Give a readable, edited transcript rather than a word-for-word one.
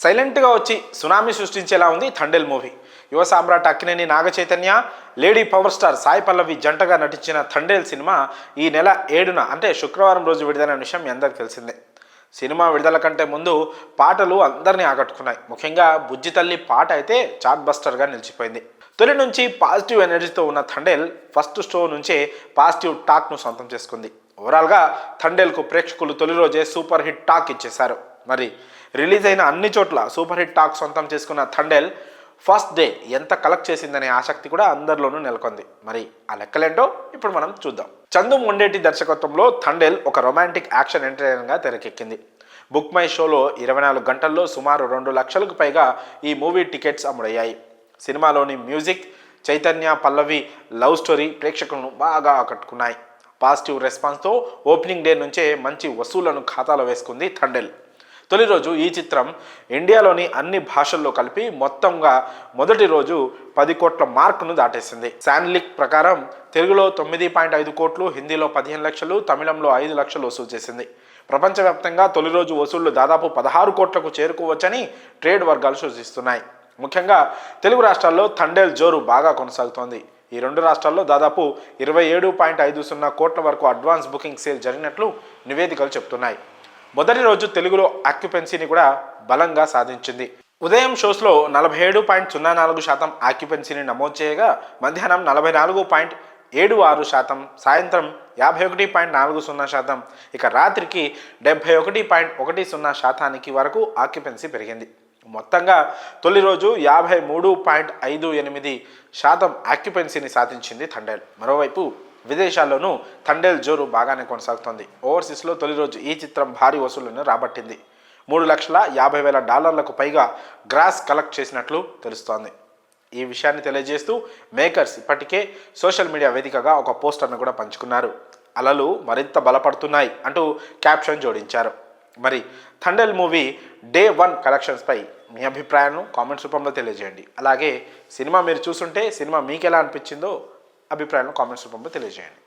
సైలెంట్గా వచ్చి సునామీ సృష్టించేలా ఉంది థండెల్ మూవీ. యువ సామ్రాట్ Akkineni Naga Chaitanya, lady power star Sai Pallavi జంటగా నటించిన థండెల్ సినిమా ఈ నెల 7న అంటే శుక్రవారం రోజు విడుదలైన విషయం మీ అందరికీ తెలిసిందే. సినిమా విడుదల కంటే ముందు పాటలు అందరినీ ఆకట్టుకున్నాయి. ముఖ్యంగా బుజ్జి తల్లి పాట అయితే చార్ట్ బస్టర్గా నిలిచిపోయింది. తొలి నుంచి పాజిటివ్ ఎనర్జీతో ఉన్న థండెల్ ఫస్ట్ షో నుంచే పాజిటివ్ టాక్ను సొంతం చేసుకుంది. ఓవరాల్గా థండెల్కు ప్రేక్షకులు తొలి రోజే సూపర్ హిట్ టాక్ ఇచ్చేశారు. మరి రిలీజ్ అయిన అన్ని చోట్ల సూపర్ హిట్ టాక్ సొంతం చేసుకున్న థండెల్ ఫస్ట్ డే ఎంత కలెక్ట్ చేసిందనే ఆసక్తి కూడా అందరిలోనూ నెలకొంది. మరి ఆ లెక్కలేంటో ఇప్పుడు మనం చూద్దాం. చందు మొండేటి దర్శకత్వంలో థండెల్ ఒక రొమాంటిక్ యాక్షన్ ఎంటర్టైనర్గా తెరకెక్కింది. బుక్ మై షోలో 24 గంటల్లో సుమారు 2 లక్షలకు పైగా ఈ మూవీ టికెట్స్ అమ్ముడయ్యాయి. సినిమాలోని music, Chaitanya Pallavi love story ప్రేక్షకులను బాగా ఆకట్టుకున్నాయి. పాజిటివ్ రెస్పాన్స్తో ఓపెనింగ్ డే నుంచే మంచి వసూళ్లను ఖాతాలో వేసుకుంది థండెల్. తొలి రోజు ఈ చిత్రం ఇండియాలోని అన్ని భాషల్లో కలిపి మొత్తంగా మొదటి రోజు 10 కోట్ల మార్కును దాటేసింది. శాన్లిక్ ప్రకారం తెలుగులో 9.5 కోట్లు, హిందీలో 15 లక్షలు, తమిళంలో 5 లక్షలు వసూలు చేసింది. ప్రపంచవ్యాప్తంగా తొలి రోజు వసూళ్లు దాదాపు 16 కోట్లకు చేరుకోవచ్చని ట్రేడ్ వర్గాలు సూచిస్తున్నాయి. ముఖ్యంగా తెలుగు రాష్ట్రాల్లో థండెల్ జోరు బాగా కొనసాగుతోంది. ఈ 2 రాష్ట్రాల్లో దాదాపు 27.50 కోట్ల వరకు అడ్వాన్స్ బుకింగ్ సేల్ జరిగినట్లు నివేదికలు చెబుతున్నాయి. మొదటి రోజు తెలుగులో ఆక్యుపెన్సీని కూడా బలంగా సాధించింది. ఉదయం షోస్లో 47.04% ఆక్యుపెన్సీని నమోదు చేయగా మధ్యాహ్నం 44.76%, సాయంత్రం 51.40%, ఇక రాత్రికి 71.10% వరకు ఆక్యుపెన్సీ పెరిగింది. మొత్తంగా తొలి రోజు 53.58% ఆక్యుపెన్సీని సాధించింది థండెల్. మరోవైపు విదేశాల్లోనూ థండెల్ జోరు బాగానే కొనసాగుతోంది. ఓవర్సీస్లో తొలి రోజు ఈ చిత్రం భారీ వసూళ్లను రాబట్టింది. $3,50,000 పైగా గ్రాస్ కలెక్ట్ చేసినట్లు తెలుస్తోంది. ఈ విషయాన్ని తెలియజేస్తూ మేకర్స్ ఇప్పటికే సోషల్ మీడియా వేదికగా ఒక పోస్టర్ను కూడా పంచుకున్నారు. అలలు మరింత బలపడుతున్నాయి అంటూ క్యాప్షన్ జోడించారు. మరి థండెల్ మూవీ డే 1 కలెక్షన్స్పై మీ అభిప్రాయాలను కామెంట్స్ రూపంలో తెలియజేయండి. అలాగే సినిమా మీరు చూస్తుంటే సినిమా మీకు ఎలా అనిపించిందో అభిప్రాయాలను కామెంట్స్ రూపంలో తెలియజేయండి.